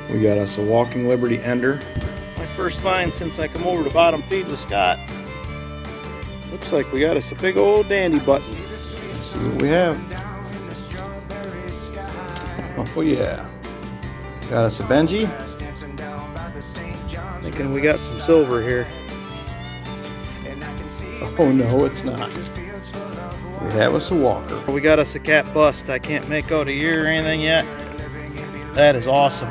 We got us a Walking Liberty Ender. My first find since I come over to bottom feed with Scott. Looks like we got us a big old dandy button. Let's see what we have. Oh yeah. Got us a Benji. Thinking we got some silver here. Oh no, it's not. We have us a Walker. We got us a cat bust. I can't make out a year or anything yet. That is awesome.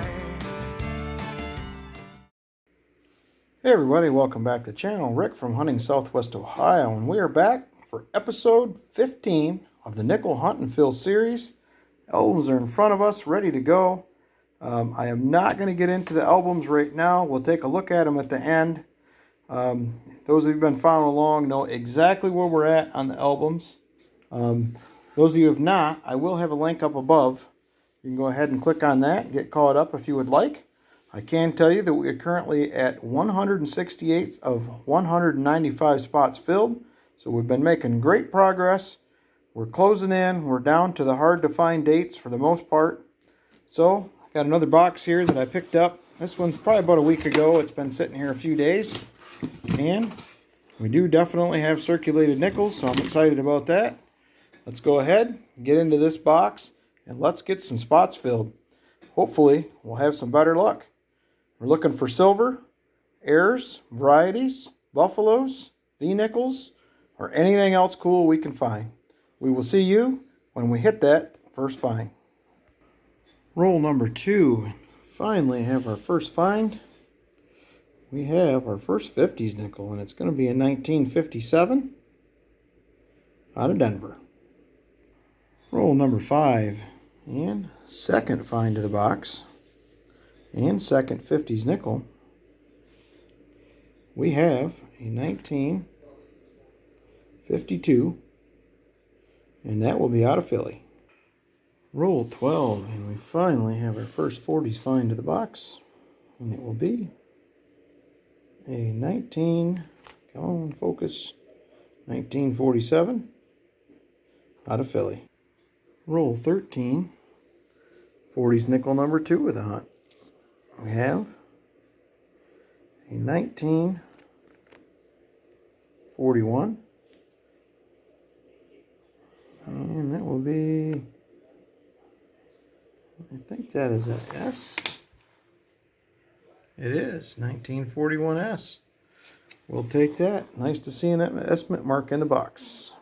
Hey everybody, welcome back to the channel. Rick from Hunting Southwest Ohio, and we are back for episode 15 of the Nickel Hunt and Fill series. Albums are in front of us, ready to go. I am not going to get into the albums right now. We'll take a look at them at the end. Those of you who've been following along know exactly where we're at on the albums. Those of you who have not, I will have a link up above. You can go ahead and click on that and get caught up if you would like. I can tell you that we are currently at 168 of 195 spots filled. So we've been making great progress. We're closing in. We're down to the hard to find dates for the most part. So I got another box here that I picked up. This one's probably about a week ago. It's been sitting here a few days. And we do definitely have circulated nickels, so I'm excited about that. Let's go ahead and get into this box and let's get some spots filled. Hopefully we'll have some better luck. We're looking for silver, airs, varieties, buffaloes, V-nickels, or anything else cool we can find. We will see you when we hit that first find. Roll number 2. Finally have our first find. We have our first 50s nickel, and it's going to be a 1957 out of Denver. Roll number 5, and second find to the box. And second 50s nickel, we have a 1952, and that will be out of Philly. Roll 12, and we finally have our first 40s find to the box, and it will be a 1947 out of Philly. Roll 13, 40s nickel number 2 with a hunt. We have a 1941, and that will be, I think that is an S. It is 1941S. We'll take that. Nice to see an estimate mark in the box.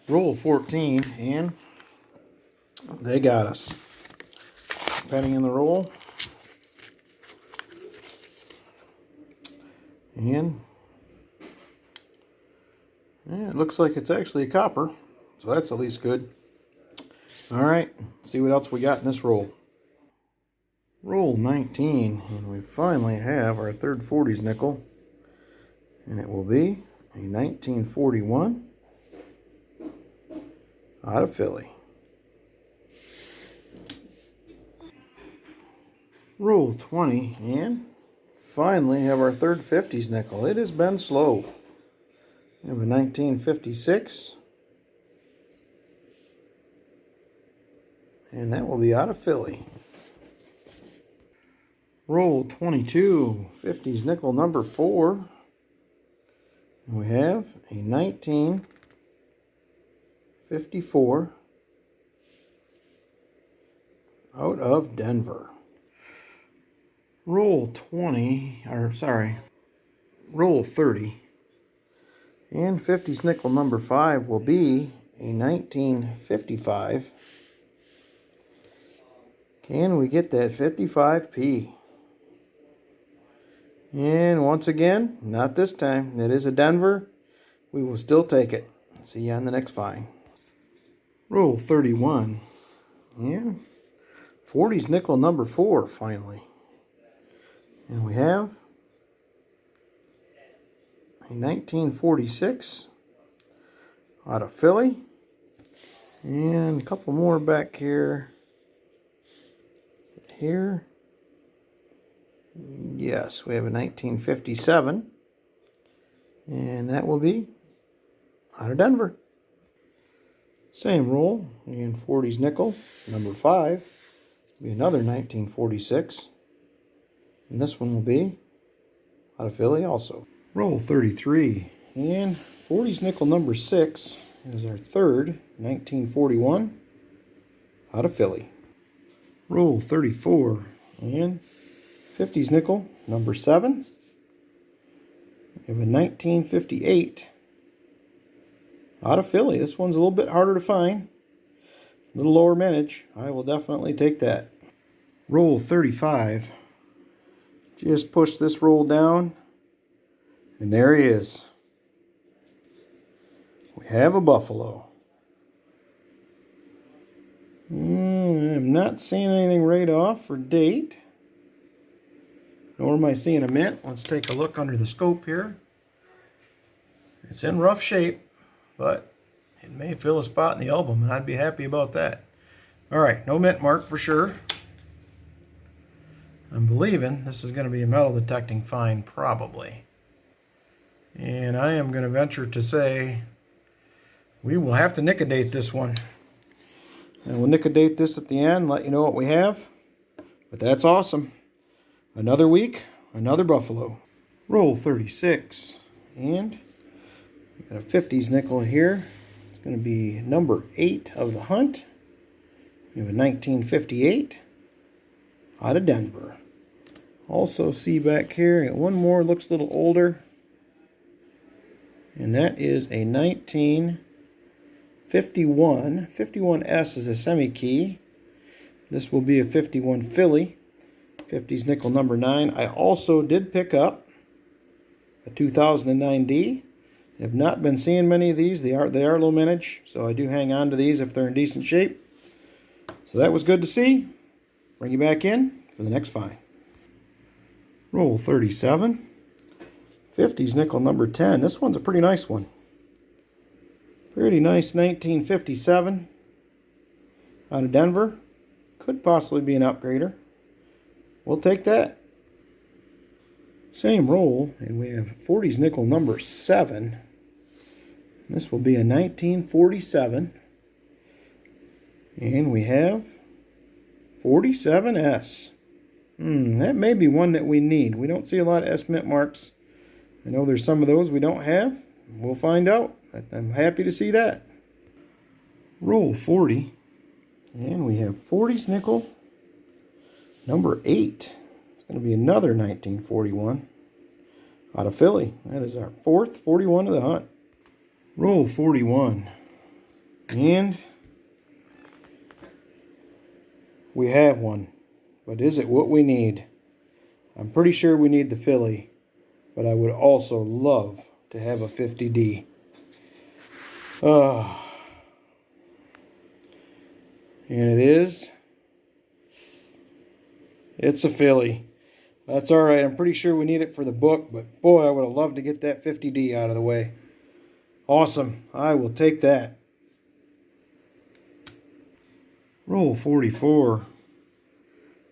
Roll 14, and they got us. Penny in the roll, and it looks like it's actually a copper, so that's at least good. All right, see what else we got in this roll. Roll 19, and we finally have our third 40s nickel, and it will be a 1941 out of Philly. Roll 20, and finally have our third 50s nickel. It has been slow. We have a 1956, and that will be out of Philly. Roll 22, 50s nickel number 4, and we have a 1954 out of Denver. Roll 30, and 50s nickel number 5 will be a 1955. Can we get that 55p? And once again, not this time. It is a Denver. We will still take it. See you on the next find. Roll 31, and 40s nickel number 4 finally. And we have a 1946 out of Philly. And a couple more back here. Yes, we have a 1957. And that will be out of Denver. Same roll, and 40s nickel, number 5. Be another 1946. And this one will be out of Philly also. Roll 33. And 40s nickel number 6 is our third 1941 out of Philly. Roll 34. And 50s nickel number 7. We have a 1958 out of Philly. This one's a little bit harder to find. A little lower mintage. I will definitely take that. Roll 35. Just push this roll down. And there he is. We have a buffalo. I'm not seeing anything right off for date. Nor am I seeing a mint. Let's take a look under the scope here. It's in rough shape, but it may fill a spot in the album, and I'd be happy about that. All right, no mint mark for sure. I'm believing this is going to be a metal detecting find, probably. And I am going to venture to say we will have to nicodate this one. And we'll nicodate this at the end, let you know what we have. But that's awesome. Another week, another buffalo. Roll 36. And we got a 50s nickel here. It's going to be number 8 of the hunt. We have a 1958 out of Denver. Also see back here, got one more, looks a little older. And that is a 1951. 51S is a semi-key. This will be a 51 Philly. 50s nickel number 9. I also did pick up a 2009D. Have not been seeing many of these. They are low mintage, so I do hang on to these if they're in decent shape. So that was good to see. Bring you back in for the next find. Roll 37. 50s nickel number 10. This one's a pretty nice one. Pretty nice 1957 out of Denver. Could possibly be an upgrader. We'll take that. Same roll, and we have 40s nickel number 7. This will be a 1947. And we have 47S. That may be one that we need. We don't see a lot of S mint marks. I know there's some of those we don't have. We'll find out. I'm happy to see that. Roll 40. And we have 40s nickel number 8. It's going to be another 1941 out of Philly. That is our fourth 41 of the hunt. Roll 41. And we have one. But is it what we need? I'm pretty sure we need the Philly. But I would also love to have a 50D. And it is. It's a Philly. That's all right. I'm pretty sure we need it for the book, but boy, I would have loved to get that 50D out of the way. Awesome. I will take that. Roll 44.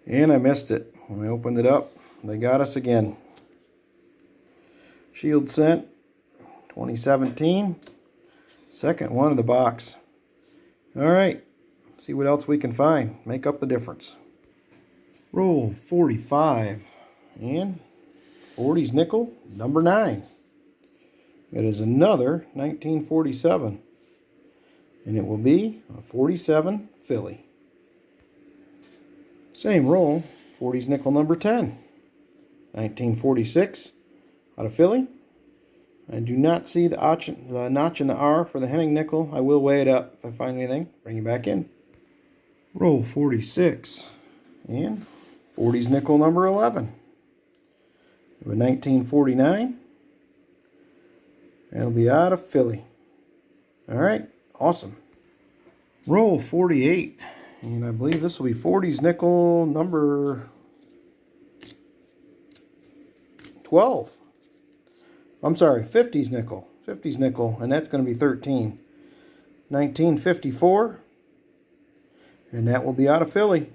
And I missed it. When I opened it up, they got us again. Shield Scent 2017. Second one of the box. All right. See what else we can find. Make up the difference. Roll 45. And 40s nickel number 9. It is another 1947. And it will be a 47 Philly. Same roll. 40s nickel number 10. 1946 out of Philly. I do not see the notch in the R for the Henning nickel. I will weigh it up if I find anything. Bring it back in. Roll 46. And 40s nickel number 11. We have a 1949. It'll be out of Philly. All right. Awesome. Roll 48. And I believe this will be 40s nickel number 12. I'm sorry, 50s nickel. 50s nickel, and that's going to be 13. 1954. And that will be out of Philly.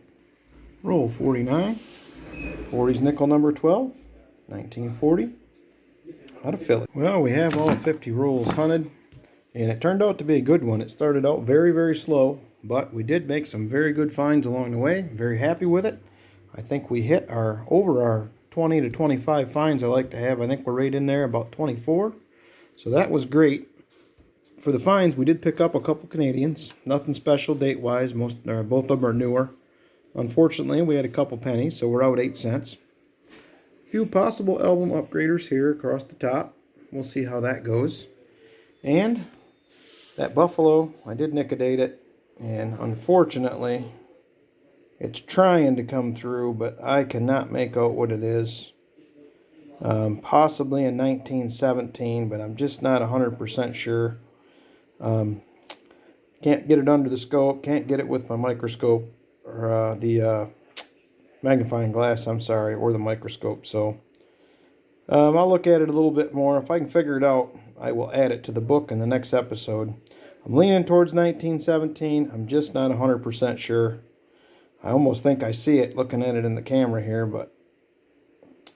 Roll 49. 40s nickel number 12. 1940. Out of Philly. Well, we have all 50 rolls hunted. And it turned out to be a good one. It started out very, very slow. but we did make some very good finds along the way. Very happy with it. I think we hit over our 20 to 25 finds I like to have. I think we're right in there about 24. So that was great. For the finds, we did pick up a couple Canadians. Nothing special date-wise. Both of them are newer. Unfortunately, we had a couple pennies, so we're out 8 cents. A few possible album upgraders here across the top. We'll see how that goes. And that buffalo, I did nicodate it, and unfortunately, it's trying to come through, but I cannot make out what it is. Possibly in 1917, but I'm just not 100% sure. Can't get it under the scope, can't get it with my microscope, or the magnifying glass, I'm sorry, or the microscope. So I'll look at it a little bit more. If I can figure it out, I will add it to the book in the next episode. I'm leaning towards 1917. I'm just not 100% sure. I almost think I see it looking at it in the camera here, but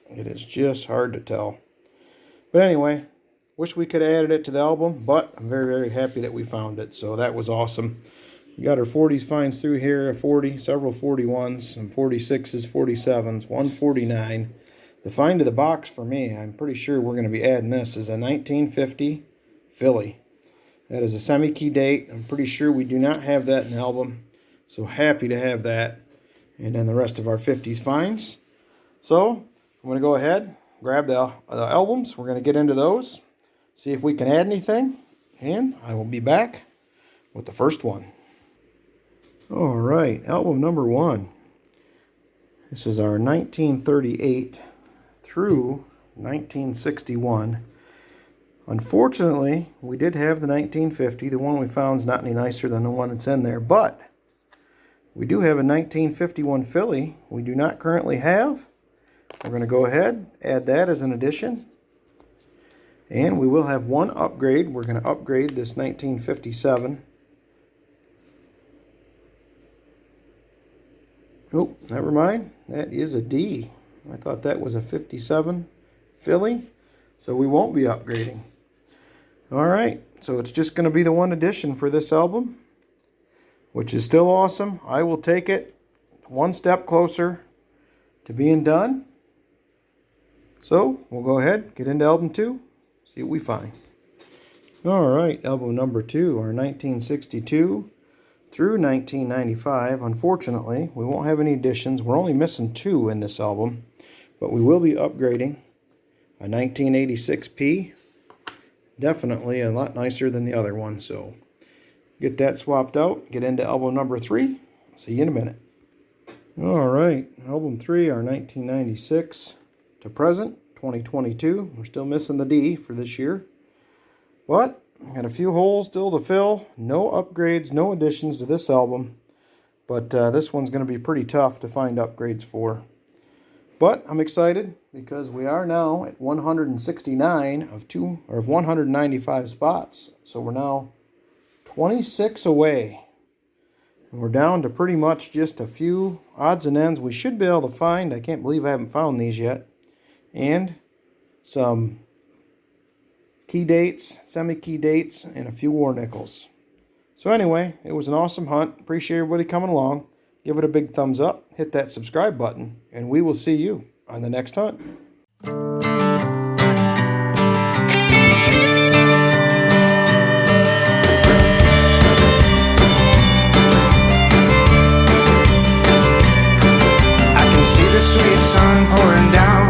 it is just hard to tell. But anyway, wish we could have added it to the album, but I'm very, very happy that we found it. So that was awesome. We got our 40s finds through here, a 40, several 41s, some 46s, 47s, 149. The find of the box for me, I'm pretty sure we're going to be adding this, is a 1950 Philly. That is a semi-key date. I'm pretty sure we do not have that in the album. So happy to have that. And then the rest of our 50s finds. So I'm going to go ahead, grab the albums. We're going to get into those, see if we can add anything. And I will be back with the first one. All right, album number 1. This is our 1938 through 1961. Unfortunately, we did have the 1950. The one we found is not any nicer than the one that's in there, but we do have a 1951 Philly we do not currently have. We're going to go ahead, add that as an addition. And we will have one upgrade. We're going to upgrade this 1957. Oh, never mind. That is a D. I thought that was a 57 Philly, so we won't be upgrading. All right, so it's just going to be the one addition for this album, which is still awesome. I will take it one step closer to being done. So we'll go ahead, get into album 2, see what we find. All right, album number 2, our 1962 through 1995. Unfortunately, we won't have any additions. We're only missing 2 in this album, but we will be upgrading a 1986P. Definitely a lot nicer than the other one, so get that swapped out, get into album number 3. See you in a minute. All right, album 3, our 1996 to present, 2022. We're still missing the D for this year, but got a few holes still to fill. No upgrades, no additions to this album, but this one's going to be pretty tough to find upgrades for. But I'm excited because we are now at 169 of 195 spots. So we're now 26 away. And we're down to pretty much just a few odds and ends we should be able to find. I can't believe I haven't found these yet. And some key dates, semi-key dates, and a few war nickels. So anyway, it was an awesome hunt. Appreciate everybody coming along. Give it a big thumbs up, hit that subscribe button, and we will see you on the next hunt. I can see the sweet sun pouring down